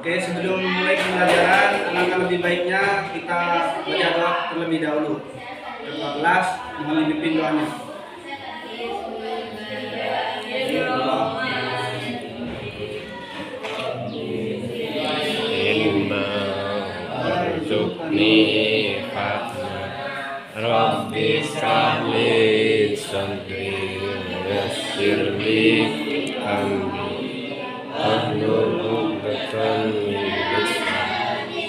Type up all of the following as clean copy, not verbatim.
Oke, sebelum mulai pembelajaran, alangkah lebih baiknya kita baca doa terlebih dahulu. Ketua kelas mohon dipimpin doanya. Rabbi shrahli sadri wa yassir li amri wahlul 'uqdatam min lisani.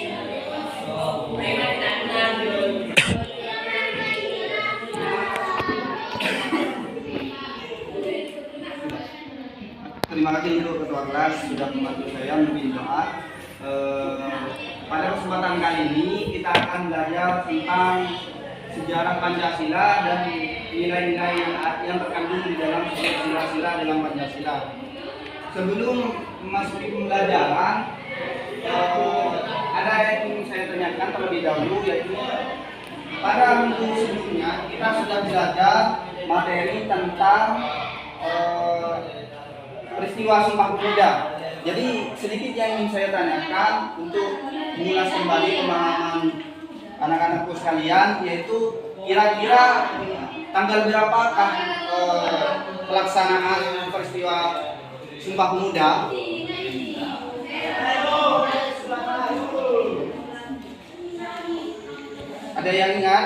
Terima kasih untuk ketua kelas sudah membantu saya membimbing doa. Pada kesempatan kali ini kita akan belajar tentang sejarah Pancasila dan nilai-nilai yang terkandung di dalam sila-sila dalam Pancasila. Sebelum memasuki pembelajaran, ada yang ingin saya tanyakan terlebih dahulu, yaitu pada minggu sebelumnya kita sudah belajar materi tentang peristiwa Sumpah Pemuda. Jadi sedikit yang ingin saya tanyakan untuk mengulas kembali pemahaman anak-anakku sekalian, yaitu kira-kira tanggal berapakah pelaksanaan peristiwa Sumpah Pemuda? Ada yang ingat?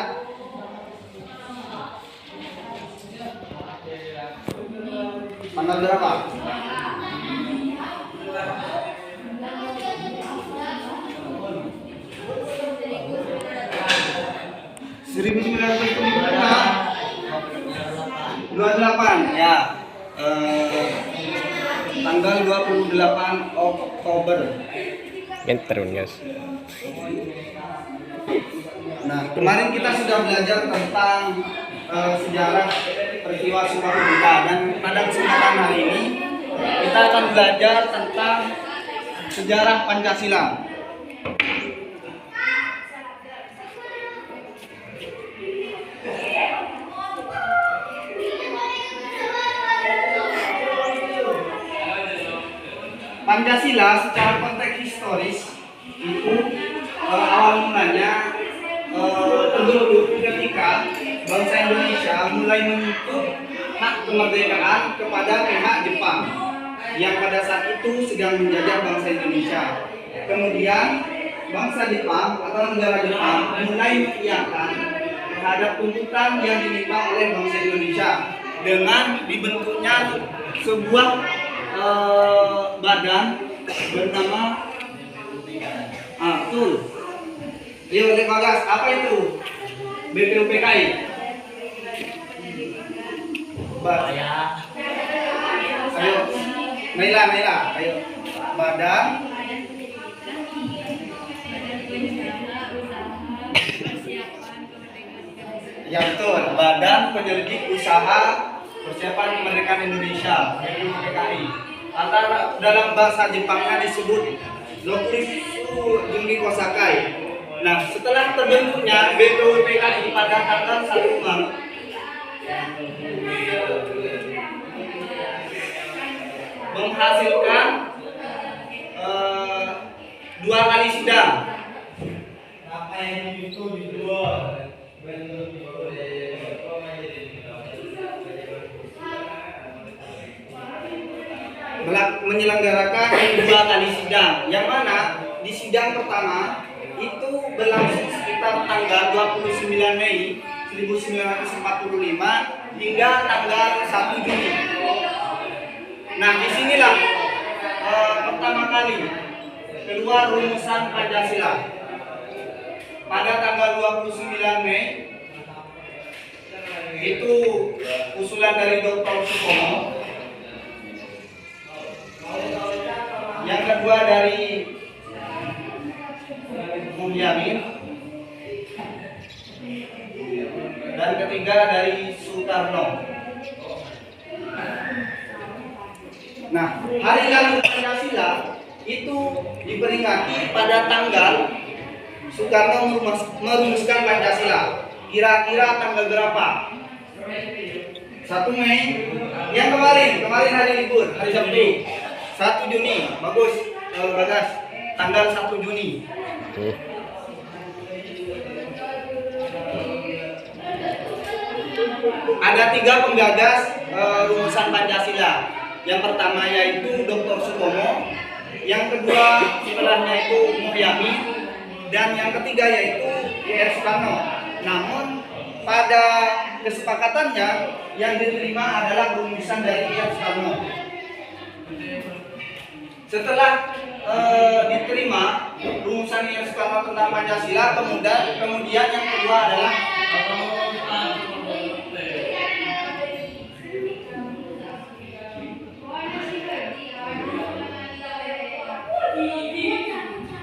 Tanggal berapa? Ya, tanggal 28 Oktober. Guys. Nah, kemarin kita sudah belajar tentang sejarah peristiwa Sumpah Pemuda, dan pada kesempatan hari ini kita akan belajar tentang sejarah Pancasila. Pancasila secara konteks historis itu awal mulanya terbentuk ketika bangsa Indonesia mulai menuntut hak kemerdekaan kepada pihak Jepang yang pada saat itu sedang menjajah bangsa Indonesia. Kemudian bangsa Jepang atau negara Jepang mulai mengiyakan terhadap tuntutan yang diminta oleh bangsa Indonesia dengan dibentuknya sebuah badan bernama betul. Iya, Dek Bagas, apa itu? BPUPKI. Ayo, Naila, ayo. Badan ya betul, Badan Penyelidik Usaha Persiapan Kemerdekaan Indonesia, BPUPKI. Antara dalam bahasa Jepangnya disebut Dokuritsu Jungi Kosakai. Nah, setelah terbentuknya BPUPKI pada tanggal 1 Maret menghasilkan 2 kali sidang. Apa yang itu dijual? Menyelenggarakan 2 kali sidang, yang mana di sidang pertama itu berlangsung sekitar tanggal 29 Mei 1945 hingga tanggal 1 Juni. Nah, disinilah pertama kali keluar rumusan Pancasila. Pada tanggal 29 Mei itu usulan dari Dr. Supomo. Yang kedua dari Bung Yamin, dan ketiga dari Soekarno. Nah, hari lahir Pancasila itu diperingati pada tanggal Soekarno merumuskan Pancasila. Kira-kira tanggal berapa? 1 Mei. Yang kemarin hari libur, hari Sabtu. 1 Juni, bagus, Bagas. tanggal 1 Juni. Hmm. Ada 3 penggagas rumusan Pancasila. Yang pertama yaitu Dr. Sutomo, yang kedua setelahnya itu Mulyani, dan yang ketiga yaitu Y.R. Soekarno. Namun pada kesepakatannya yang diterima adalah rumusan dari Y.R. Soekarno. Setelah diterima rumusan Y.R. Soekarno tentang Pancasila, kemudian yang kedua adalah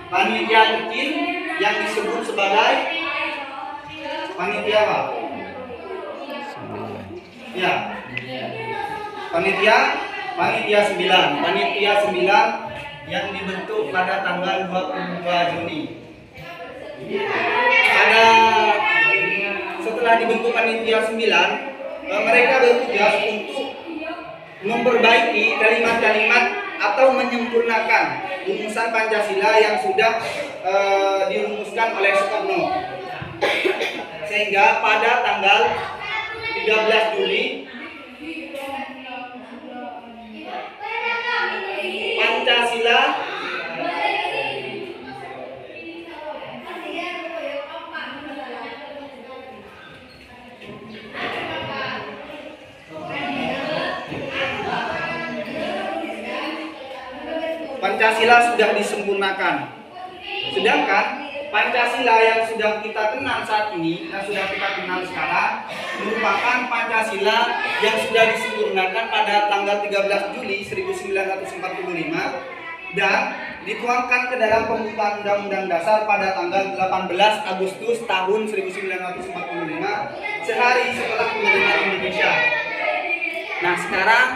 panitia kecil yang disebut sebagai panitia apa? Ya. Panitia 9. Panitia 9 yang dibentuk pada tanggal 22 Juni. Setelah dibentuk panitia 9, mereka bertugas untuk memperbaiki kalimat-kalimat atau menyempurnakan rumusan Pancasila yang sudah dirumuskan oleh Soekarno. Sehingga pada tanggal 13 Juli Pancasila sudah disempurnakan. Sedangkan Pancasila yang sudah kita kenal saat ini, yang sudah kita kenal sekarang, merupakan Pancasila yang sudah disempurnakan pada tanggal 13 Juli 1945 dan dituangkan ke dalam pembukaan Undang-Undang Dasar pada tanggal 18 Agustus tahun 1945, sehari setelah kemerdekaan Indonesia. Nah, sekarang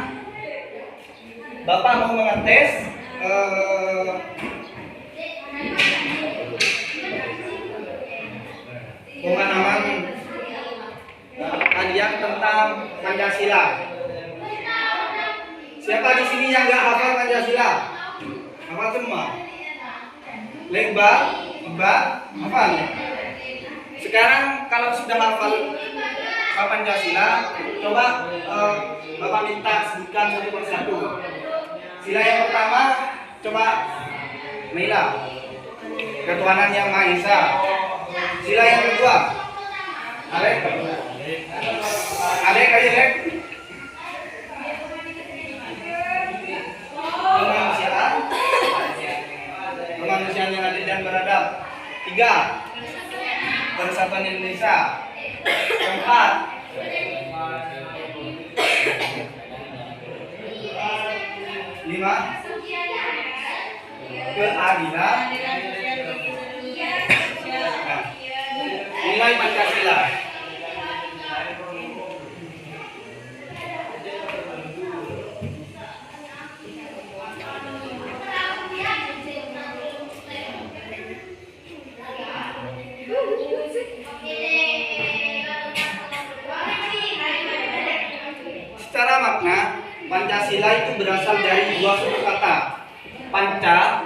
Bapak mau mengetes pengalaman kalian tentang Pancasila. Siapa di sini yang nggak hafal Pancasila? Hafal semua? Iqbal, hafal. Sekarang kalau sudah hafal Pancasila, coba Bapak minta sebutkan satu persatu. Sila yang pertama, coba Naila, ketuhanan yang Maha Esa. Sila yang kedua, Alek, kemanusiaan yang adil dan beradab. 3, persatuan Indonesia. 4, keadilan. Nilai Pancasila. Secara makna, Pancasila itu berasal dari 2 suku kata. Panca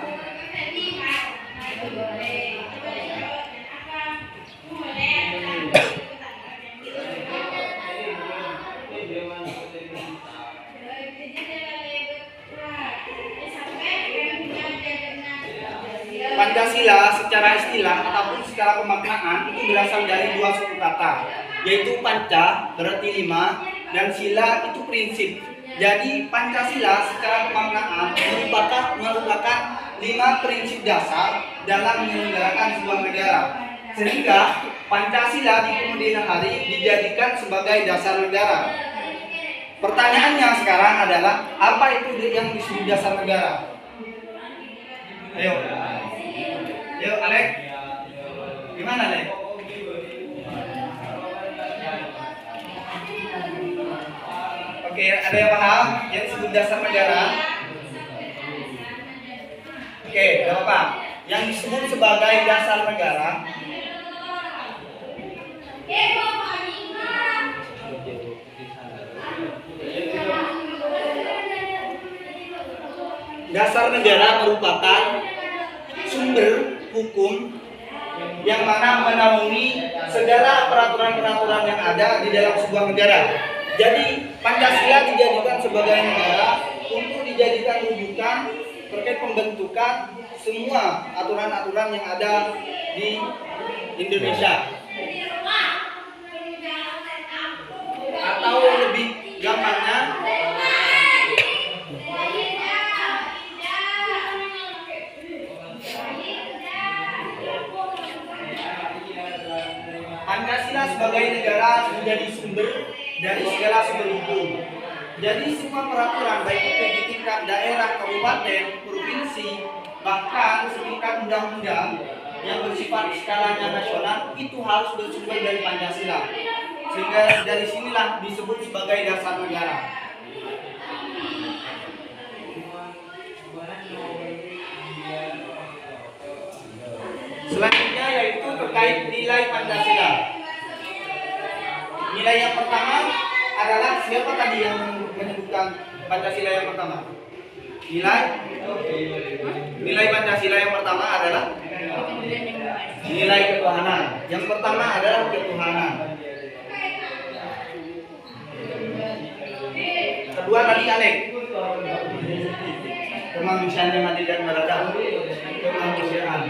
Pancasila secara istilah ataupun secara pemaknaan itu berasal dari 2 suku kata, yaitu panca berarti 5 dan sila itu prinsip. Jadi Pancasila secara pemaknaan merupakan 5 prinsip dasar dalam menyelenggarakan sebuah negara. Sehingga Pancasila di kemudian hari dijadikan sebagai dasar negara. Pertanyaannya sekarang adalah apa itu yang disebut dasar negara? Ayo Alek, gimana Alek? Oke, ada yang paham yang disebut dasar negara? Oke, gak apa-apa. Yang disebut sebagai dasar negara merupakan sumber hukum yang mana menaungi segala peraturan-peraturan yang ada di dalam sebuah negara. Jadi Pancasila dijadikan sebagai negara untuk dijadikan rujukan terkait pembentukan semua aturan-aturan yang ada di Indonesia. Atau lebih gampangnya, Pancasila sebagai negara menjadi sumber dari segala sumber hukum. Jadi semua peraturan baik itu di tingkat daerah, kabupaten, provinsi, bahkan setingkat undang-undang yang bersifat skalanya nasional itu harus bersumber dari Pancasila. Sehingga dari sinilah disebut sebagai dasar negara. Selanjutnya yaitu terkait nilai Pancasila. Nilai yang pertama adalah siapa tadi yang menyebutkan Pancasila yang pertama? Nilai Pancasila yang pertama adalah nilai ketuhanan. Yang pertama adalah ketuhanan. Kedua tadi Alek, kemanusiaan yang adil dan beradab. Kemanusiaan.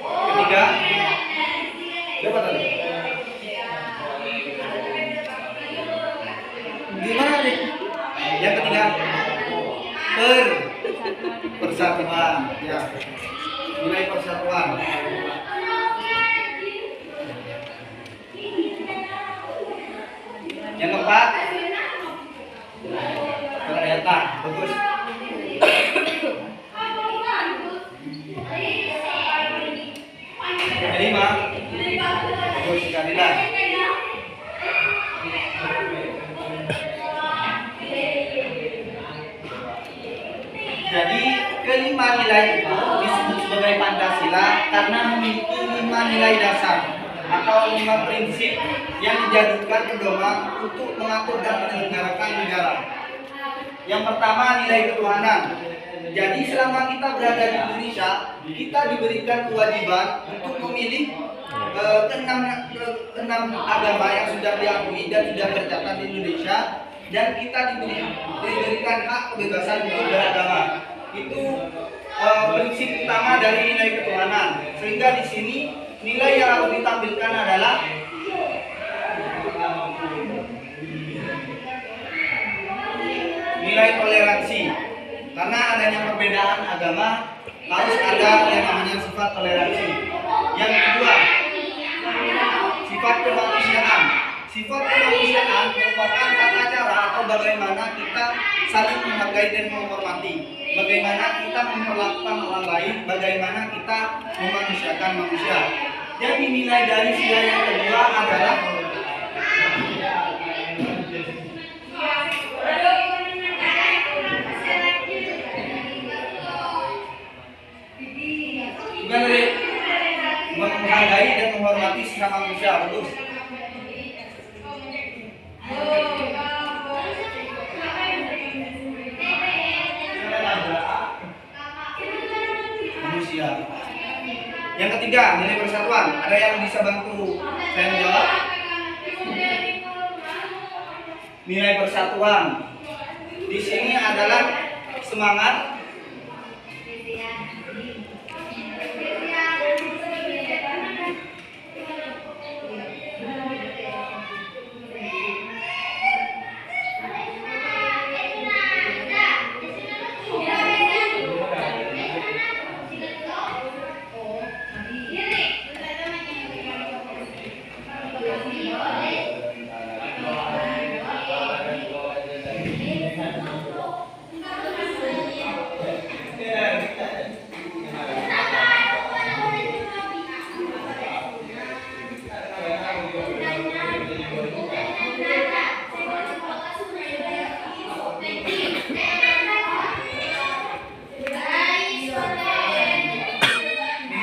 Ketiga, siapa tadi? Gimana nih? Yang ketiga, persatuan. Ya, nilai persatuan. Yang keempat, kerakyatan. Bagus. Kelima, bagus keadilan. Jadi kelima nilai itu disebut sebagai Pancasila karena memiliki 5 nilai dasar atau 5 prinsip yang dijadikan pedoman untuk mengatur dan menyelenggarakan negara. Yang pertama, nilai ketuhanan. Jadi selama kita berada di Indonesia, kita diberikan kewajiban untuk memilih keenam agama yang sudah diakui dan sudah tercatat di Indonesia, dan kita diberikan hak kebebasan untuk beragama. Itu prinsip utama dari nilai ketuhanan. Sehingga di sini nilai yang harus ditampilkan adalah nilai toleransi. Karena adanya perbedaan agama harus ada yang namanya sifat toleransi. Yang kedua, sifat kemanusiaan. Sifat kemanusiaan merupakan tata cara atau bagaimana kita saling menghargai dan menghormati, bagaimana kita memperlakukan orang lain, bagaimana kita memanusiakan manusia. Jadi nilai dari sila yang kedua adalah menghargai dan menghormati sesama manusia. Bagus. Manusia. Yang ketiga, nilai persatuan. Ada yang bisa bantu saya menjawab? Nilai persatuan di sini adalah semangat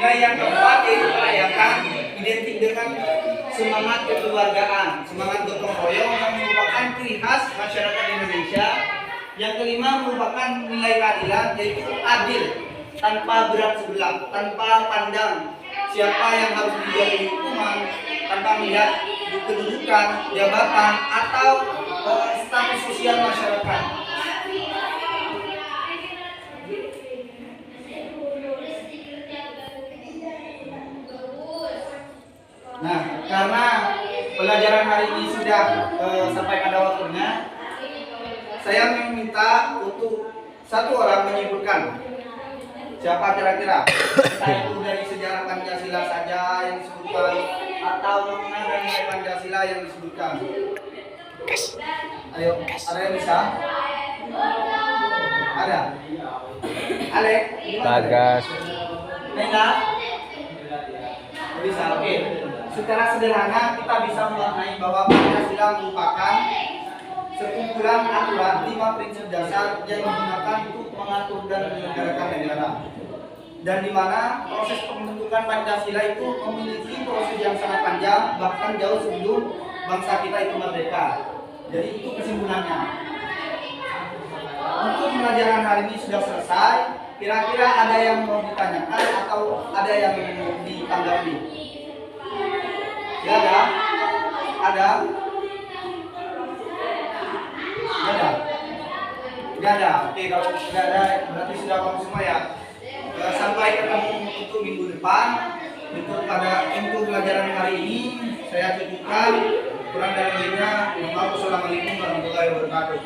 nilai yang keempat yaitu kelayakan, identik dengan semangat kekeluargaan, semangat gotong royong yang merupakan ciri khas masyarakat Indonesia Yang kelima merupakan nilai keadilan, yaitu adil tanpa berat sebelah, tanpa pandang siapa yang harus dijatuhi hukuman, tanpa melihat kedudukan, jabatan, atau status sosial masyarakat. Nah, karena pelajaran hari ini sudah sampai pada waktunya, saya meminta untuk satu orang menyebutkan siapa kira-kira, entah itu dari sejarah Pancasila saja yang disebutkan atau makna dan nilai Pancasila yang disebutkan. Ayo, ada yang bisa? Ada? Alek? Bagas. Nena? Bisa, oke. Secara sederhana kita bisa memaknai bahwa Pancasila merupakan sekumpulan aturan 5 prinsip dasar yang digunakan untuk mengatur dan menyelenggarakan negara, dan di mana proses pembentukan Pancasila itu memiliki proses yang sangat panjang, bahkan jauh sebelum bangsa kita itu merdeka. Jadi itu kesimpulannya. Untuk pelajaran hari ini sudah selesai. Kira-kira ada yang mau ditanyakan atau ada yang mau ditanggapi? Ya ada? Ada? Tidak ada. Oke, kalau tidak ada berarti sudah kamu semua ya. Sampai ketemu untuk minggu depan. Untuk pelajaran hari ini saya cukupkan. Kurang dari lebihnya, Wassalamualaikum warahmatullahi wabarakatuh.